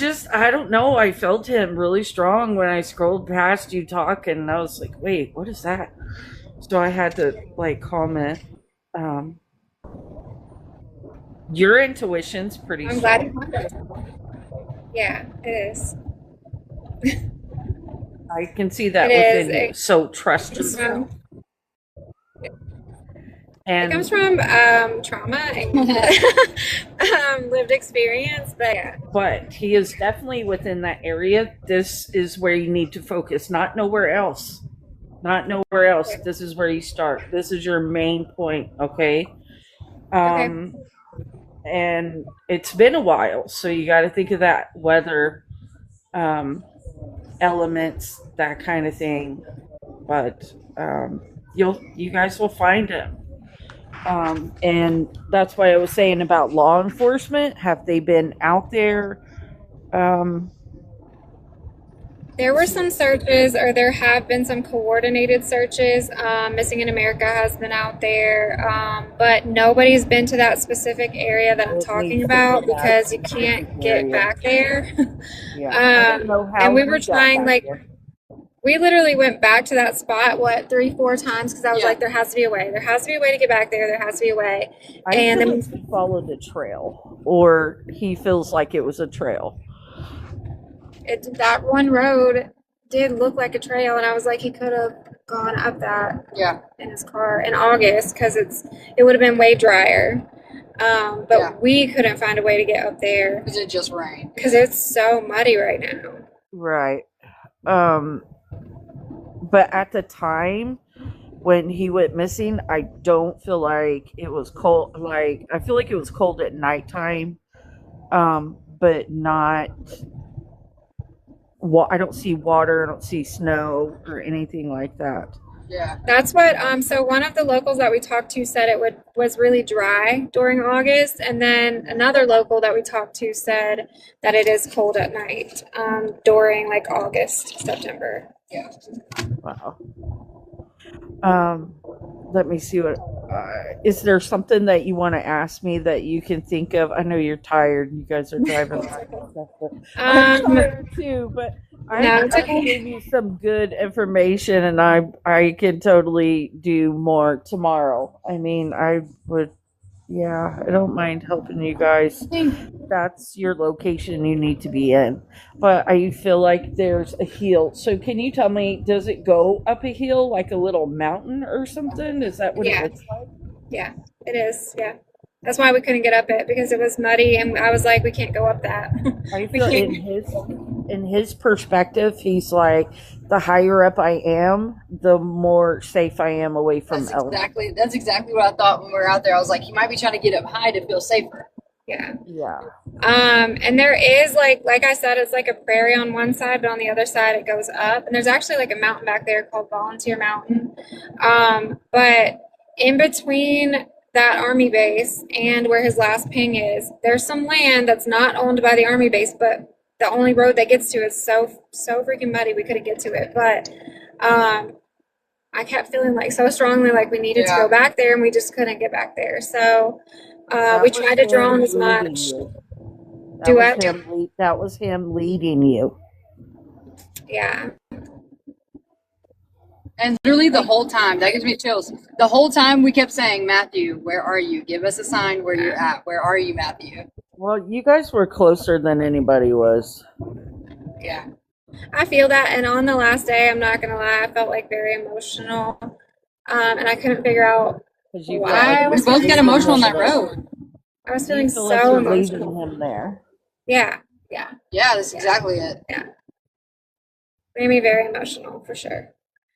don't know. I felt him really strong when I scrolled past you talking, and I was like, wait, what is that? So I had to like comment. Your intuition's pretty I'm glad strong. you found it. Yeah, it is. I can see that It is. within you. So trust yourself. It comes from trauma and lived experience, but yeah. But he is definitely within that area. This is where you need to focus, not nowhere else. Not nowhere else. This is where you start. This is your main point, okay? Okay. And it's been a while, so you got to think of that weather, elements, that kind of thing. But you guys will find him. And that's why I was saying about law enforcement. Have they been out there? There were some searches, or there have been some coordinated searches. Missing in America has been out there, but nobody's been to that specific area that I'm talking about because you can't get back there. Yeah. I don't know how and we he were got trying, back like, there. we literally went back to that spot, 3-4 times, because I was like, there has to be a way. There has to be a way to get back there. There has to be a way. And then he followed a trail, or he feels like it was a trail. That one road did look like a trail, and I was like, he could have gone up that in his car in August because it would have been way drier. But we couldn't find a way to get up there because it just rained. Because it's so muddy right now. Right. But at the time when he went missing, I don't feel like it was cold. Like, I feel like it was cold at nighttime, but not. I don't see water. I don't see snow or anything like that. Yeah, that's what. So one of the locals that we talked to said was really dry during August, and then another local that we talked to said that it is cold at night during like August, September. Yeah. Wow. Let me see what. Is there something that you want to ask me that you can think of? I know you're tired. You guys are driving. I'm tired too, but I gave you some good information, and I can totally do more tomorrow. I mean, I would. Yeah, I don't mind helping you guys. That's your location you need to be in. But I feel like there's a hill. So can you tell me, does it go up a hill like a little mountain or something? Is that what it looks like? Yeah, it is. Yeah. That's why we couldn't get up it, because it was muddy, and I was like, we can't go up that. I feel in his perspective, he's like, the higher up I am, the more safe I am away from elements. That's exactly what I thought when we were out there. I was like, he might be trying to get up high to feel safer. Yeah. Yeah. And there is like I said, it's like a prairie on one side, but on the other side it goes up. And there's actually like a mountain back there called Volunteer Mountain. But in between that army base and where his last ping is, there's some land that's not owned by the army base, but the only road that gets to it is so freaking muddy we couldn't get to it. But I kept feeling like so strongly like we needed to go back there, and we just couldn't get back there. So we tried to drone as much. That was him leading you. Yeah. And literally the whole time, that gives me chills. The whole time we kept saying, Matthew, where are you? Give us a sign where you're at. Where are you, Matthew? Well, you guys were closer than anybody was. Yeah. I feel that. And on the last day, I'm not going to lie, I felt like very emotional. And I couldn't figure out why. We both got emotional on that road. I was feeling so emotional. Him there. Yeah. Yeah, that's exactly it. Yeah. Made me very emotional, for sure.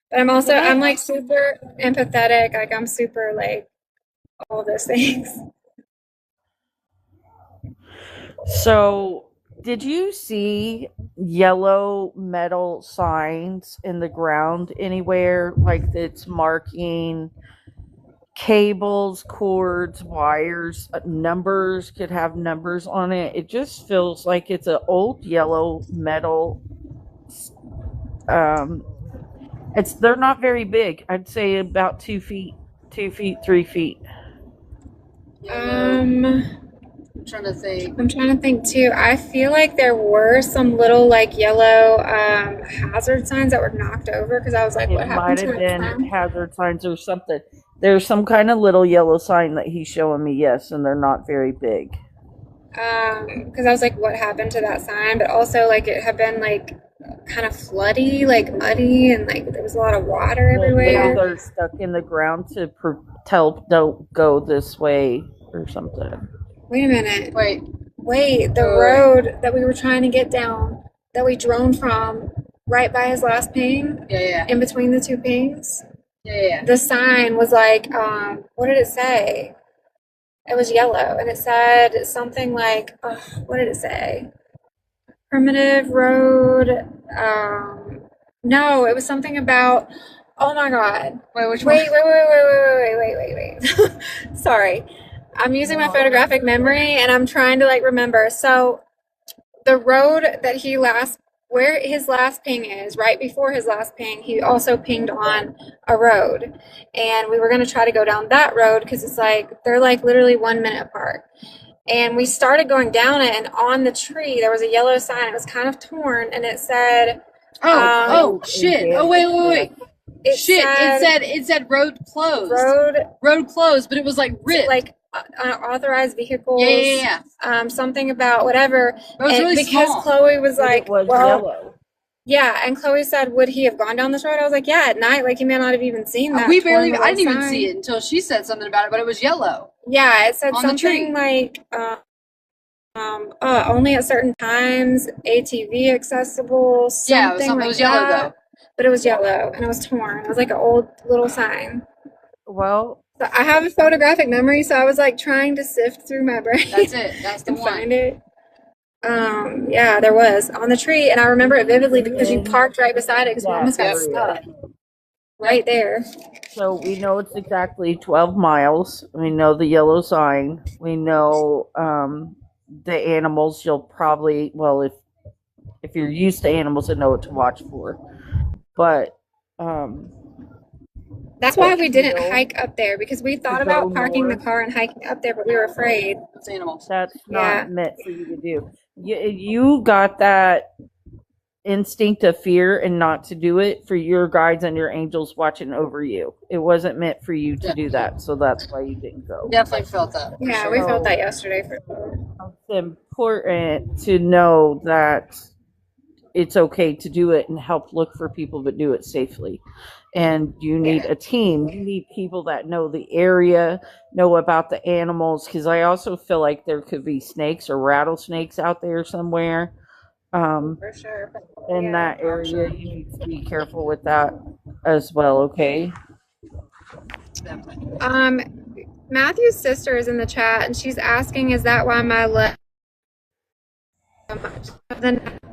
But I'm like super empathetic. Like I'm super like all those things. So, did you see yellow metal signs in the ground anywhere? Like it's marking cables, cords, wires, numbers, could have numbers on it. It just feels like it's an old yellow metal. They're not very big. I'd say about 2 feet, 3 feet. I'm trying to think too. I feel like there were some little like yellow hazard signs that were knocked over, because I was like, what happened to it? It might have been hazard signs or something. There's some kind of little yellow sign that he's showing me, yes, and they're not very big. Because I was like, what happened to that sign? But also, like, it had been like kind of floody, like muddy, and like there was a lot of water everywhere. Maybe they're stuck in the ground to tell don't go this way or something. Wait a minute. Wait, The road that we were trying to get down, that we droned from, right by his last ping, yeah, in between the two pings, yeah. the sign was like, what did it say? It was yellow, and it said something like, what did it say? Primitive road. No, it was something about. Oh my God! Wait, which one? Wait. Sorry, I'm using my photographic memory, and I'm trying to like remember. So, the road that where his last ping is, right before his last ping, he also pinged on a road. And we were going to try to go down that road because it's like, they're like literally 1 minute apart. And we started going down it, and on the tree, there was a yellow sign. It was kind of torn, and it said, shit. Oh, wait. It said road closed. Road closed, but it was like ripped. Like, unauthorized vehicles. Yeah. Something about whatever. It was really because small. Chloe was like, yellow. Yeah, and Chloe said, would he have gone down this road? I was like, yeah, at night, like he may not have even seen that. I didn't even see it until she said something about it, but it was yellow. Yeah, it said on something like, only at certain times, ATV accessible, something it was yellow though. But it was yellow, and it was torn. It was like an old little sign. Well, so I have a photographic memory, so I was like trying to sift through my brain. That's it. That's the and one. Find it. Yeah, there was on the tree, and I remember it vividly because you parked right beside it because we almost got stuck right there. So we know it's exactly 12 miles. We know the yellow sign. We know the animals. You'll probably, well, if you're used to animals, you know what to watch for. But that's why we didn't hike up there, because we thought about parking the car and hiking up there, but we were afraid. It's animals. That's not meant for you to do. You got that instinct of fear and not to do it for your guides and your angels watching over you. It wasn't meant for you to do that, so that's why you didn't go. Definitely felt that. Yeah, we felt that yesterday for sure. It's important to know that it's okay to do it and help look for people, but do it safely. And you need a team. You need people that know the area, know about the animals, because I also feel like there could be snakes or rattlesnakes out there somewhere. For sure. In that area, you need to be careful with that as well, okay? Matthew's sister is in the chat, and she's asking, is that why my leg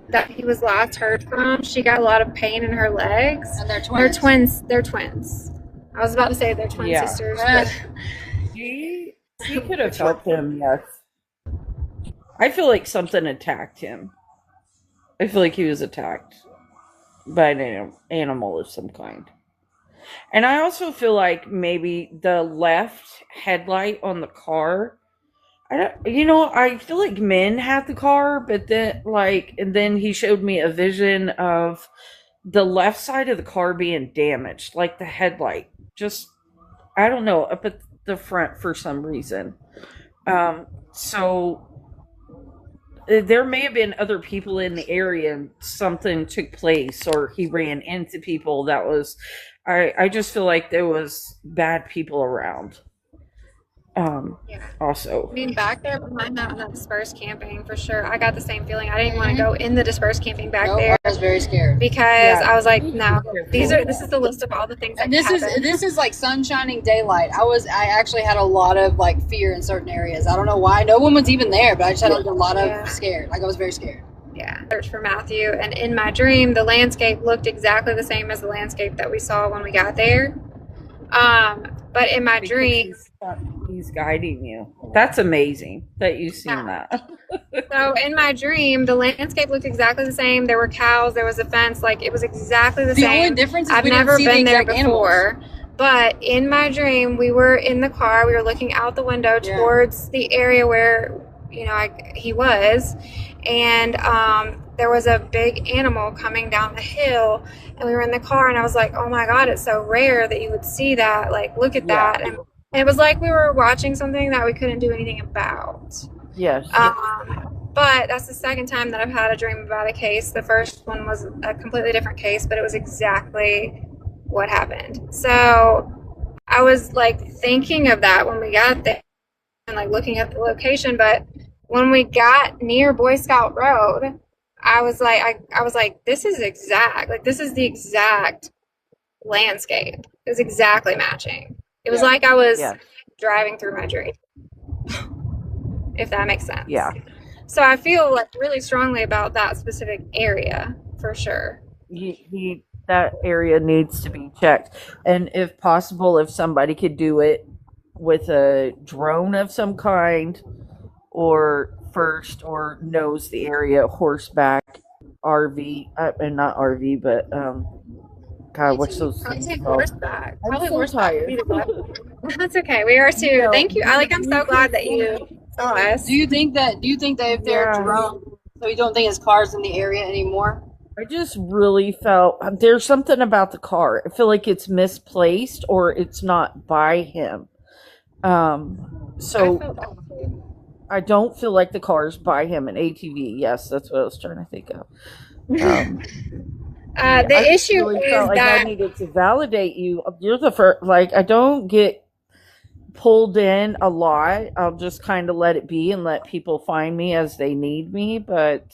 that he was last heard from? She got a lot of pain in her legs. And they're twins. They're twins. I was about to say they're twin sisters. But She could have helped him, yes. I feel like something attacked him. I feel like he was attacked by an animal of some kind. And I also feel like maybe the left headlight on the car, I feel like Min had the car, but then he showed me a vision of the left side of the car being damaged, like the headlight. Just, I don't know, up at the front for some reason. So there may have been other people in the area and something took place, or he ran into people that was, I just feel like there was bad people around. Also, I mean, back there behind that dispersed camping, for sure, I got the same feeling. I didn't want to go in the dispersed camping back there. I was very scared because I was like, no, this is the list of all the things. And this is like sun shining daylight. I actually had a lot of like fear in certain areas. I don't know why. No one was even there, but I just had like, a lot of scared. Like I was very scared. Yeah, search for Matthew, and in my dream, the landscape looked exactly the same as the landscape that we saw when we got there. But in my dream, he's guiding you. That's amazing that you've seen that. So in my dream, the landscape looked exactly the same. There were cows. There was a fence. Like it was exactly the same. The only difference is I've never been there before. But in my dream, we were in the car. We were looking out the window towards the area where he was, and there was a big animal coming down the hill, and we were in the car, and I was like, oh my God, it's so rare that you would see that. Like, look at Yeah. that. And it was like we were watching something that we couldn't do anything about. Yes. But that's the second time that I've had a dream about a case. The first one was a completely different case, but it was exactly what happened. So I was like thinking of that when we got there and like looking at the location. But when we got near Boy Scout Road, I was like, this is exact. Like, this is the exact landscape. It was exactly matching. It was like I was driving through my dream, if that makes sense. Yeah. So I feel like really strongly about that specific area for sure. That area needs to be checked, and if possible, if somebody could do it with a drone of some kind, or knows the area, horseback, RV, and not RV, but God, what's those I'll things take called? horseback. I'm Probably so horseback. tired. That's okay. We are too. No, Thank you. I'm so glad that you saw us. Do you think that if they're drone, so you don't think his car's in the area anymore? I just really felt there's something about the car. I feel like it's misplaced or it's not by him. So I don't feel like the car's by him. An ATV, yes, that's what I was trying to think of. The issue really is felt like that I needed to validate you. You're the first. Like, I don't get pulled in a lot. I'll just kind of let it be and let people find me as they need me. But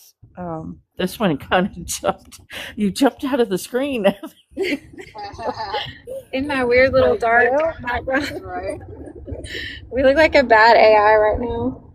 this one kind of jumped. You jumped out of the screen. in my weird little dark background. Right. We look like a bad AI right now.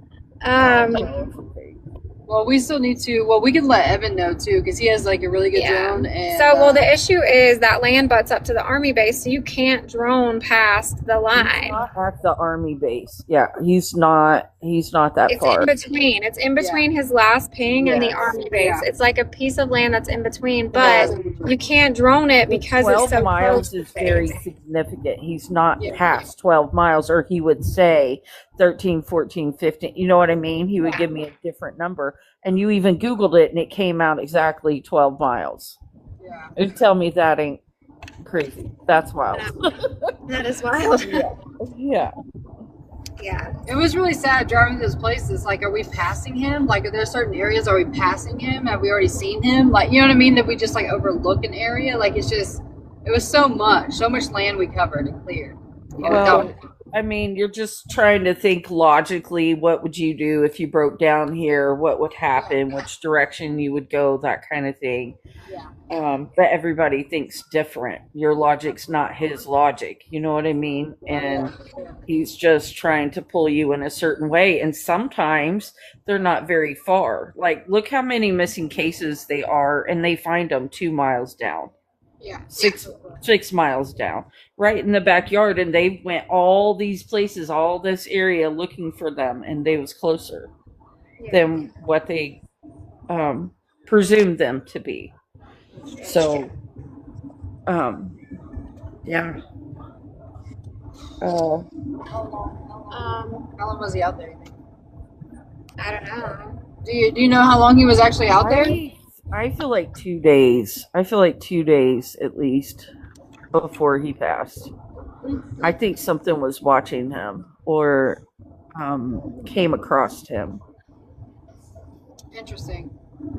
Well, we still need to. Well, we can let Evan know too, because he has like a really good drone. And so, the issue is that land butts up to the Army base, so you can't drone past the line. He's not at the Army base. Yeah, he's not that far. It's in between. It's in between his last ping and the Army base. Yeah. It's like a piece of land that's in between, but you can't drone it because it's so 12 miles close is very significant. He's not past 12 miles, or he would say 13, 14, 15. You know what I mean? He would give me a different number. And you even Googled it, and it came out exactly 12 miles. Yeah. You tell me that ain't crazy. That's wild. That is wild. Yeah. Yeah. It was really sad driving to those places. Like, are we passing him? Like, are there certain areas? Are we passing him? Have we already seen him? Like, you know what I mean? That we just like overlook an area. Like, it was so much land we covered and cleared. Well, I mean, you're just trying to think logically. What would you do if you broke down here? What would happen? Which direction you would go? That kind of thing. Yeah. But everybody thinks different. Your logic's not his logic. You know what I mean? And he's just trying to pull you in a certain way. And sometimes they're not very far. Like, look how many missing cases they are, and they find them 2 miles down. Yeah. 6 miles down, right in the backyard, and they went all these places, all this area looking for them, and they was closer than what they presumed them to be. So, yeah. How long was he out there? I don't know. Do you know how long he was actually out there? I feel like 2 days. I feel like 2 days at least before he passed. I think something was watching him or came across him. Interesting.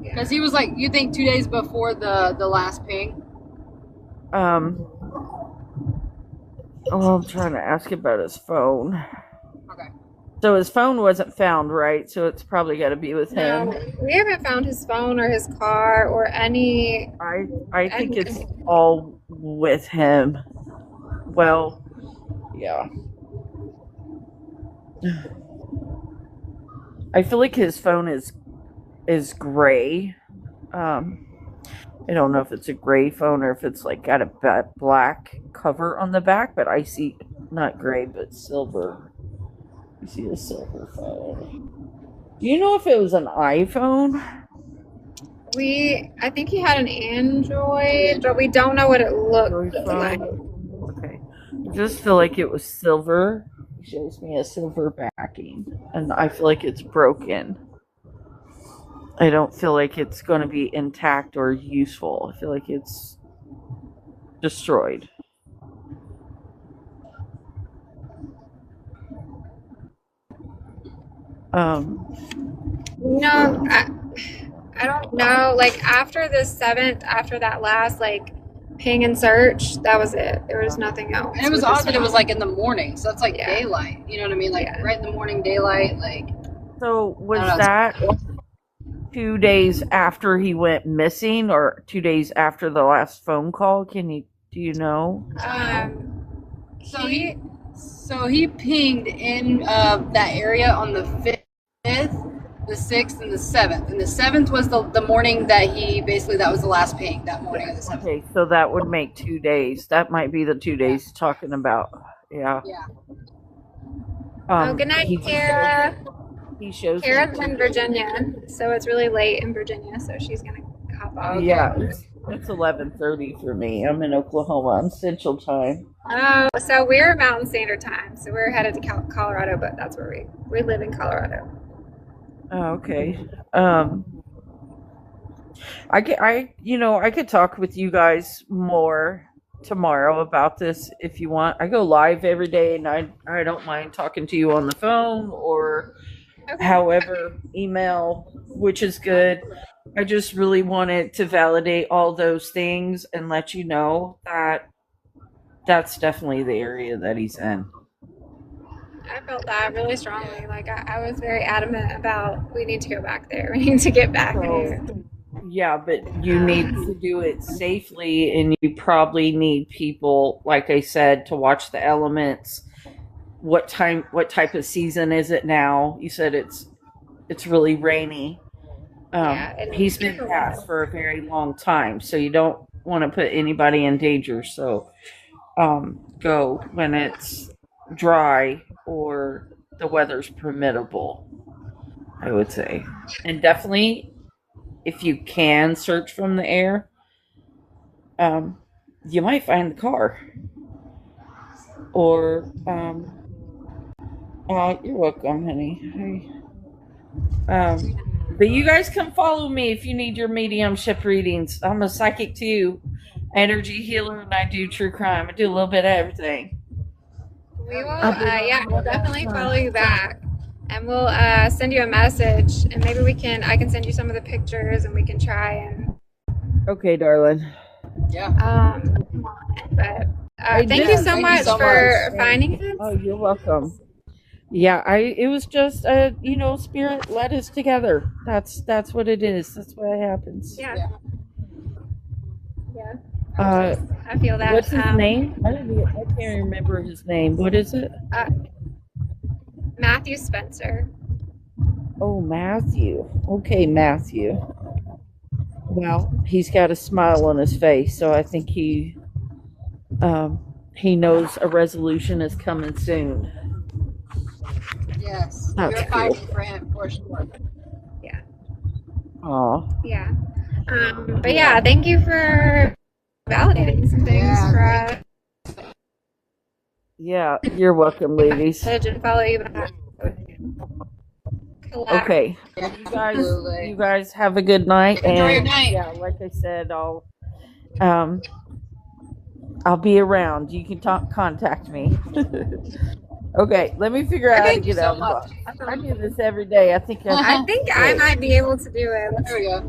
Because he was like, you think 2 days before the last ping? I'm trying to ask about his phone. Okay. So his phone wasn't found, right? So it's probably got to be with him. No, we haven't found his phone or his car or any. I think it's all with him. Well, yeah. I feel like his phone is gray. I don't know if it's a gray phone or if it's like got a black cover on the back, but I see not gray but silver. You see a silver phone. Do you know if it was an iPhone? I think he had an Android, but we don't know what it looked like. Okay. I just feel like it was silver. It shows me a silver backing, and I feel like it's broken. I don't feel like it's going to be intact or useful. I feel like it's destroyed. No, I don't know. Like after the 7th, after that last like ping and search, that was it. There was nothing else. And it was with this odd that it was phone. like in the morning, so that's like Yeah. daylight. You know what I mean? Like Yeah. right in the morning, daylight. Like So was I don't know, that 2 days after he went missing, or 2 days after the last phone call? Do you know? So he pinged in that area on the 5th, the 6th, and the 7th. And the 7th was the morning that that was the last ping, that morning of the 7th. Okay, so that would make 2 days. That might be the 2 days talking about. Yeah. Oh, good night, Kara. He shows Kara's in Virginia, so it's really late in Virginia, so she's gonna hop off. Yeah, it's 11:30 for me. I'm in Oklahoma. I'm Central Time. Oh, so we're Mountain Standard Time, so we're headed to Colorado, but that's where we live in Colorado. Oh, okay. I could talk with you guys more tomorrow about this if you want. I go live every day, and I don't mind talking to you on the phone or however email, which is good. I just really wanted to validate all those things and let you know that that's definitely the area that he's in. I felt that really strongly. Like I was very adamant about we need to go back there. We need to get back there. Yeah, but you need to do it safely, and you probably need people, like I said, to watch the elements. What type of season is it now? You said it's really rainy. He's been passed for a very long time, so you don't want to put anybody in danger. So go when it's dry or the weather's permittable, I would say. And definitely, if you can search from the air, you might find the car. Or, you're welcome, honey. But you guys come follow me if you need your mediumship readings. I'm a psychic too, energy healer, and I do true crime. I do a little bit of everything. We will, we'll definitely follow you back, and we'll send you a message, and maybe I can send you some of the pictures, and we can try and. Okay, darling. Yeah. But thank you so much for finding us. Oh, you're welcome. Yeah, it was just spirit led us together. That's what it is. That's what happens. Yeah. I feel that. What's his name? I can't remember his name. What is it? Matthew Spencer. Oh, Matthew. Okay, Matthew. Well, he's got a smile on his face, so I think he knows a resolution is coming soon. Yes, That's you're cool. fighting for him for sure. Yeah. Aw. Yeah. But yeah, thank you for validating some things for us. Yeah, you're welcome, ladies. And follow you back. Okay. You guys have a good night. Enjoy your night. Yeah, like I said, I'll be around. You can contact me. Okay, let me figure out how to get out of the box. I do this every day. I think I I might be able to do it. There we go.